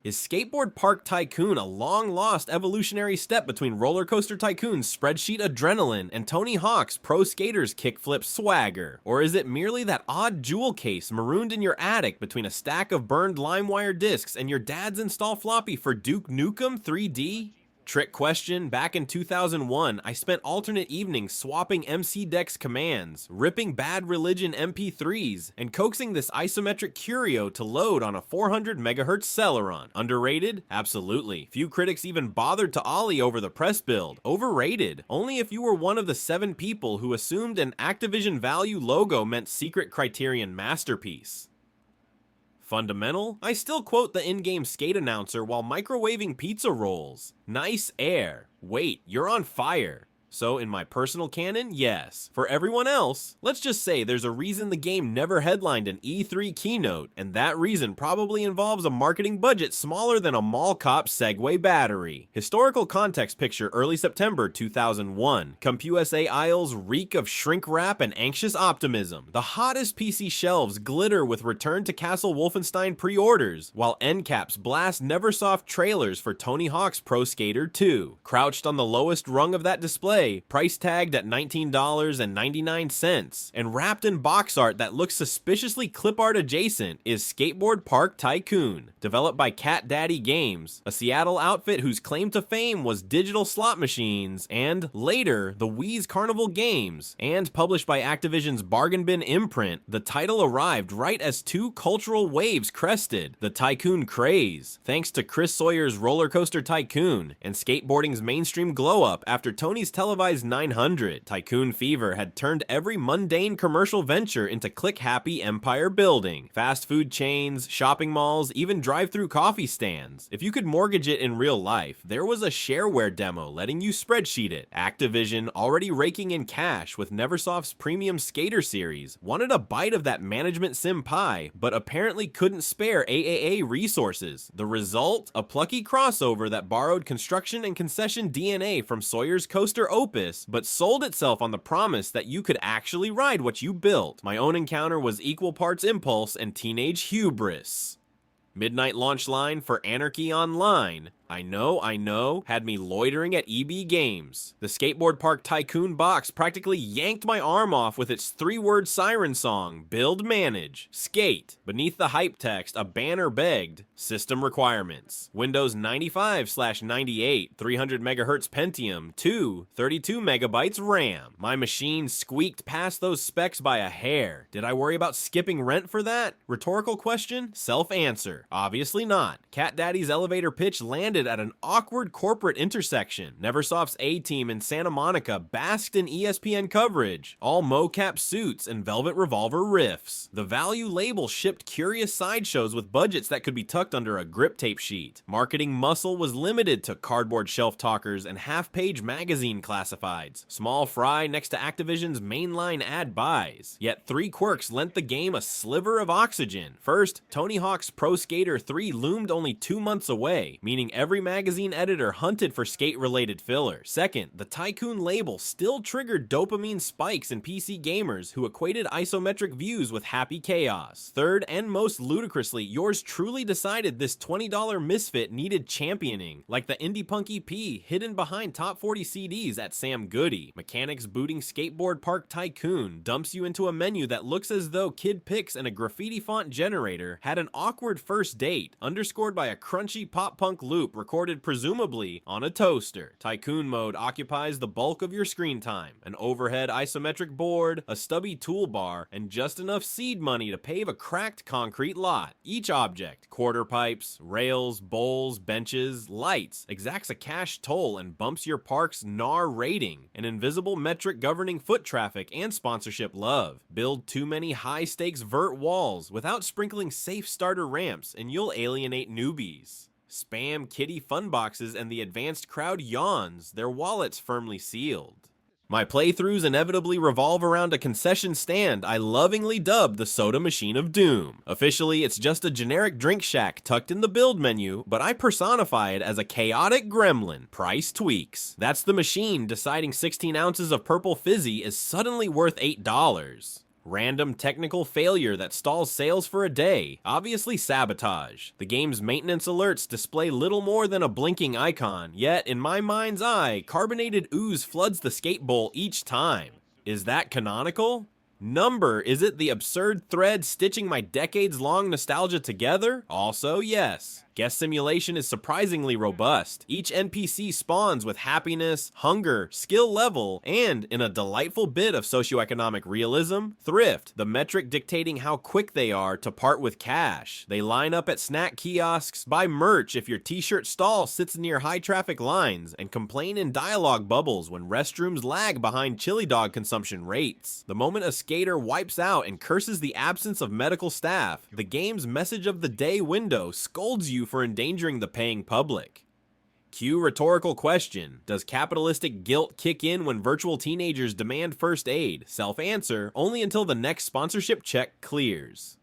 Is Skateboard Park Tycoon a long-lost evolutionary step between Roller Coaster Tycoon's spreadsheet adrenaline and Tony Hawk's pro skater's kickflip swagger? Or is it merely that odd jewel case marooned in your attic between a stack of burned LimeWire discs and your dad's install floppy for Duke Nukem 3D? Trick question, back in 2001, I spent alternate evenings swapping MC Dex commands, ripping Bad Religion MP3s, and coaxing this isometric curio to load on a 400 MHz Celeron. Underrated? Absolutely. Few critics even bothered to ollie over the press build. Overrated? Only if you were one of the 7 people who assumed an Activision Value logo meant Secret Criterion masterpiece. Fundamental? I still quote the in-game skate announcer while microwaving pizza rolls. Nice air. Wait, you're on fire. So in my personal canon, yes. For everyone else, let's just say there's a reason the game never headlined an E3 keynote, and that reason probably involves a marketing budget smaller than a mall cop Segway battery. Historical context picture early September 2001. CompUSA aisles reek of shrink wrap and anxious optimism. The hottest PC shelves glitter with Return to Castle Wolfenstein pre-orders, while end caps blast Neversoft trailers for Tony Hawk's Pro Skater 2. Crouched on the lowest rung of that display, price tagged at $19.99, and wrapped in box art that looks suspiciously clip art adjacent, is Skateboard Park Tycoon. Developed by Cat Daddy Games, a Seattle outfit whose claim to fame was digital slot machines, and later, the Wii's Carnival Games, and published by Activision's Bargain Bin imprint, the title arrived right as 2 cultural waves crested, the Tycoon craze, thanks to Chris Sawyer's Roller Coaster Tycoon, and skateboarding's mainstream glow-up after Tony's televised 900. Tycoon fever had turned every mundane commercial venture into click-happy empire building. Fast food chains, shopping malls, even drive-through coffee stands. If you could mortgage it in real life, there was a shareware demo letting you spreadsheet it. Activision, already raking in cash with Neversoft's premium skater series, wanted a bite of that management sim pie, but apparently couldn't spare AAA resources. The result? A plucky crossover that borrowed construction and concession DNA from Sawyer's Coaster Opus, but sold itself on the promise that you could actually ride what you built. My own encounter was equal parts impulse and teenage hubris. Midnight launch line for Anarchy Online. I know, had me loitering at EB Games. The Skateboard Park Tycoon box practically yanked my arm off with its 3-word siren song, Build Manage, Skate. Beneath the hype text, a banner begged, System Requirements. Windows 95/98, 300 MHz Pentium, 32 MB RAM. My machine squeaked past those specs by a hair. Did I worry about skipping rent for that? Rhetorical question? Self-answer. Obviously not. Cat Daddy's elevator pitch landed at an awkward corporate intersection. Neversoft's A-Team in Santa Monica basked in ESPN coverage, all mocap suits and Velvet Revolver riffs. The Value label shipped curious sideshows with budgets that could be tucked under a grip tape sheet. Marketing muscle was limited to cardboard shelf talkers and half-page magazine classifieds. Small fry next to Activision's mainline ad buys. Yet 3 quirks lent the game a sliver of oxygen. First, Tony Hawk's Pro Skater 3 loomed only 2 months away, meaning every magazine editor hunted for skate-related filler. Second, the Tycoon label still triggered dopamine spikes in PC gamers who equated isometric views with happy chaos. Third, and most ludicrously, yours truly decided this $20 misfit needed championing, like the indie punk EP hidden behind top 40 CDs at Sam Goody. Mechanics booting Skateboard Park Tycoon dumps you into a menu that looks as though Kid Pix and a graffiti font generator had an awkward first date, underscored by a crunchy pop-punk loop recorded presumably on a toaster. Tycoon mode occupies the bulk of your screen time, an overhead isometric board, a stubby toolbar, and just enough seed money to pave a cracked concrete lot. Each object, quarter pipes, rails, bowls, benches, lights, exacts a cash toll and bumps your park's NAR rating, an invisible metric governing foot traffic and sponsorship love. Build too many high-stakes vert walls without sprinkling safe starter ramps and you'll alienate newbies. Spam kitty fun boxes and the advanced crowd yawns, their wallets firmly sealed. My playthroughs inevitably revolve around a concession stand I lovingly dubbed the Soda Machine of Doom. Officially, it's just a generic drink shack tucked in the build menu, but I personify it as a chaotic gremlin. Price tweaks. That's the machine deciding 16 ounces of purple fizzy is suddenly worth $8. Random technical failure that stalls sales for a day, obviously sabotage. The game's maintenance alerts display little more than a blinking icon, yet in my mind's eye, carbonated ooze floods the skate bowl each time. Is that canonical? Number, is it the absurd thread stitching my decades-long nostalgia together? Also, yes. Guest simulation is surprisingly robust. Each NPC spawns with happiness, hunger, skill level, and, in a delightful bit of socioeconomic realism, thrift, the metric dictating how quick they are to part with cash. They line up at snack kiosks, buy merch if your t-shirt stall sits near high traffic lines, and complain in dialogue bubbles when restrooms lag behind chili dog consumption rates. The moment a skater wipes out and curses the absence of medical staff, the game's message of the day window scolds you for endangering the paying public. Cue rhetorical question. Does capitalistic guilt kick in when virtual teenagers demand first aid? Self-answer, only until the next sponsorship check clears.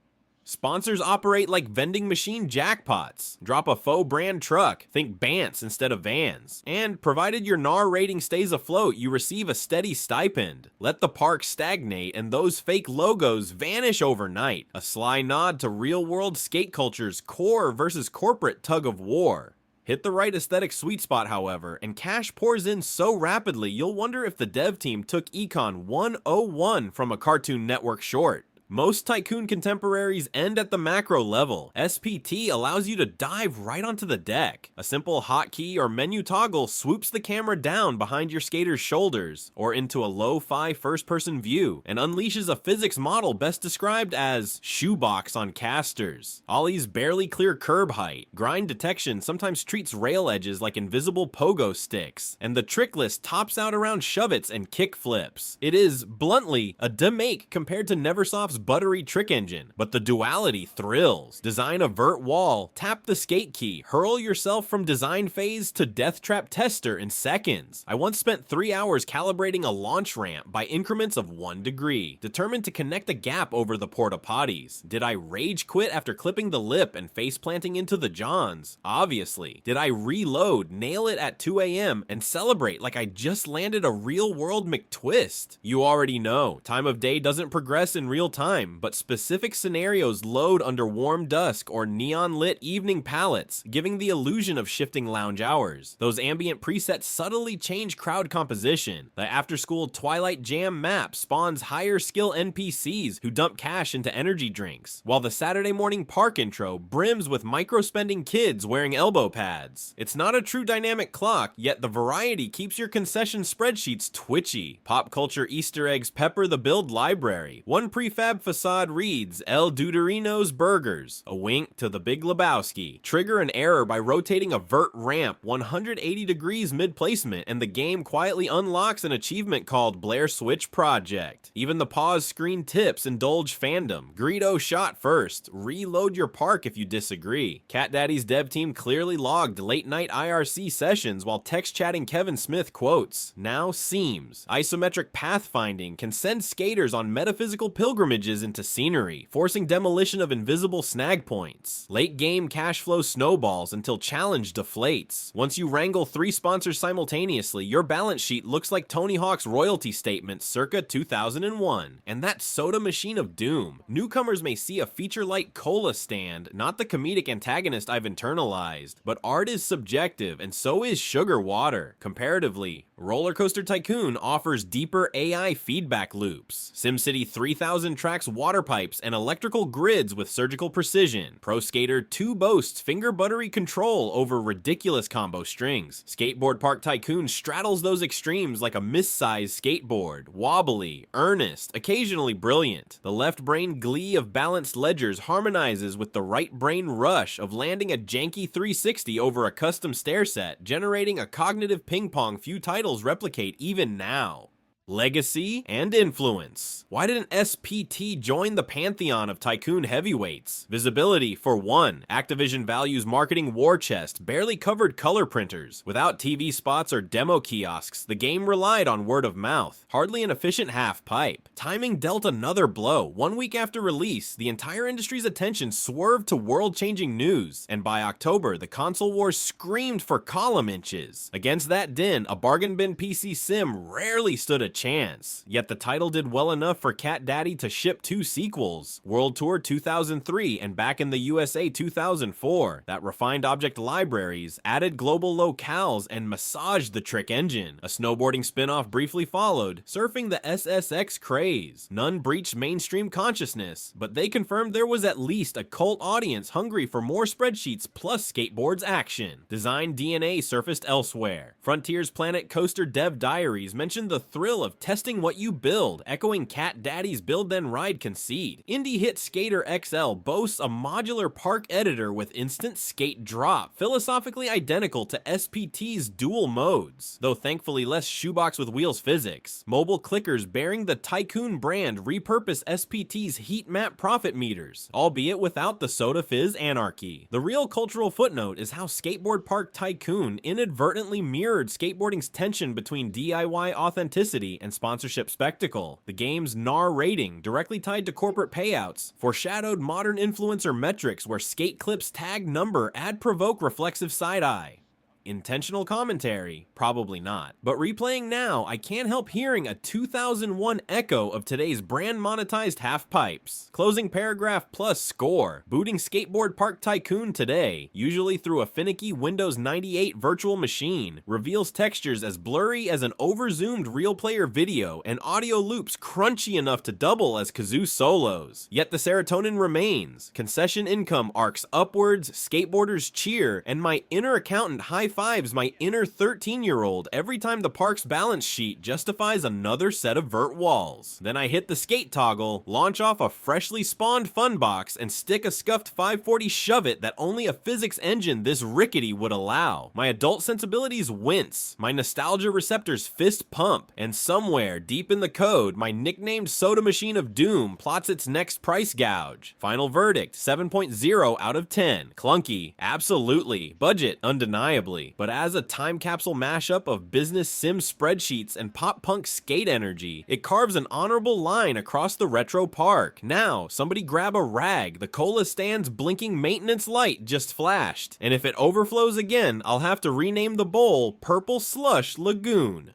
Sponsors operate like vending machine jackpots. Drop a faux brand truck, think Bants instead of Vans. And provided your NAR rating stays afloat, you receive a steady stipend. Let the park stagnate and those fake logos vanish overnight. A sly nod to real-world skate culture's core versus corporate tug of war. Hit the right aesthetic sweet spot, however, and cash pours in so rapidly you'll wonder if the dev team took Econ 101 from a Cartoon Network short. Most Tycoon contemporaries end at the macro level. SPT allows you to dive right onto the deck. A simple hotkey or menu toggle swoops the camera down behind your skater's shoulders, or into a lo-fi first-person view, and unleashes a physics model best described as shoebox on casters. Ollies barely clear curb height. Grind detection sometimes treats rail edges like invisible pogo sticks, and the trick list tops out around shove-its and kickflips. It is, bluntly, a demake compared to Neversoft's buttery trick engine, but the duality thrills. Design a vert wall, tap the skate key, hurl yourself from design phase to death trap tester in seconds. I once spent 3 hours calibrating a launch ramp by increments of 1 degree, determined to connect a gap over the porta potties. Did I rage quit after clipping the lip and face planting into the johns? Obviously. Did I reload, nail it at 2 a.m. and celebrate like I just landed a real world McTwist? You already know. Time of day doesn't progress in real time, but specific scenarios load under warm dusk or neon-lit evening palettes, giving the illusion of shifting lounge hours. Those ambient presets subtly change crowd composition. The after-school Twilight Jam map spawns higher skill NPCs who dump cash into energy drinks, while the Saturday morning park intro brims with micro-spending kids wearing elbow pads. It's not a true dynamic clock, yet the variety keeps your concession spreadsheets twitchy. Pop culture Easter eggs pepper the build library. One prefab facade reads, El Deuterino's Burgers. A wink to the Big Lebowski. Trigger an error by rotating a vert ramp 180 degrees mid-placement, and the game quietly unlocks an achievement called Blair Switch Project. Even the pause screen tips indulge fandom. Greedo shot first. Reload your park if you disagree. Cat Daddy's dev team clearly logged late-night IRC sessions while text-chatting Kevin Smith quotes. Now seems. Isometric pathfinding can send skaters on metaphysical pilgrimages into scenery, forcing demolition of invisible snag points. Late game cash flow snowballs until challenge deflates. Once you wrangle 3 sponsors simultaneously, your balance sheet looks like Tony Hawk's royalty statement circa 2001. And that soda machine of doom. Newcomers may see a feature-light cola stand, not the comedic antagonist I've internalized, but art is subjective and so is sugar water. Comparatively, Roller Coaster Tycoon offers deeper AI feedback loops. SimCity 3000 tracks water pipes and electrical grids with surgical precision. Pro Skater 2 boasts finger buttery control over ridiculous combo strings. Skateboard Park Tycoon straddles those extremes like a missized skateboard. Wobbly, earnest, occasionally brilliant. The left brain glee of balanced ledgers harmonizes with the right brain rush of landing a janky 360 over a custom stair set, generating a cognitive ping pong few titles replicate even now. Legacy and influence. Why didn't SPT join the pantheon of Tycoon heavyweights? Visibility, for one. Activision values marketing war chest, barely covered color printers. Without TV spots or demo kiosks, the game relied on word of mouth. Hardly an efficient half pipe. Timing dealt another blow. 1 week after release, the entire industry's attention swerved to world-changing news, and by October, the console wars screamed for column inches. Against that din, a bargain bin PC sim rarely stood a chance. Yet the title did well enough for Cat Daddy to ship 2 sequels, World Tour 2003 and Back in the USA 2004, that refined object libraries, added global locales, and massaged the Trick engine. A snowboarding spin-off briefly followed, surfing the SSX craze. None breached mainstream consciousness, but they confirmed there was at least a cult audience hungry for more spreadsheets plus skateboards action. Design DNA surfaced elsewhere. Frontier's Planet Coaster dev diaries mentioned the thrill of testing what you build, echoing Cat Daddy's build then ride conceit. Indie hit Skater XL boasts a modular park editor with instant skate drop, philosophically identical to SPT's dual modes, though thankfully less shoebox with wheels physics. Mobile clickers bearing the Tycoon brand repurpose SPT's heat map profit meters, albeit without the soda fizz anarchy. The real cultural footnote is how Skateboard Park Tycoon inadvertently mirrored skateboarding's tension between DIY authenticity and sponsorship spectacle. The game's NAR rating, directly tied to corporate payouts, foreshadowed modern influencer metrics where skate clips tag number add provoke reflexive side-eye. Intentional commentary? Probably not. But replaying now, I can't help hearing a 2001 echo of today's brand monetized half pipes. Closing paragraph plus score. Booting Skateboard Park Tycoon today, usually through a finicky Windows 98 virtual machine, reveals textures as blurry as an over-zoomed real player video and audio loops crunchy enough to double as kazoo solos. Yet the serotonin remains. Concession income arcs upwards, skateboarders cheer, and my inner accountant high-fives my inner 13-year-old every time the park's balance sheet justifies another set of vert walls. Then I hit the skate toggle, launch off a freshly spawned fun box, and stick a scuffed 540 shove-it that only a physics engine this rickety would allow. My adult sensibilities wince, my nostalgia receptors fist pump, and somewhere deep in the code, my nicknamed soda machine of doom plots its next price gouge. Final verdict, 7.0 out of 10. Clunky? Absolutely. Budget? Undeniably. But as a time capsule mashup of business sim spreadsheets and pop punk skate energy, it carves an honorable line across the retro park. Now, somebody grab a rag, the cola stand's blinking maintenance light just flashed. And if it overflows again, I'll have to rename the bowl Purple Slush Lagoon.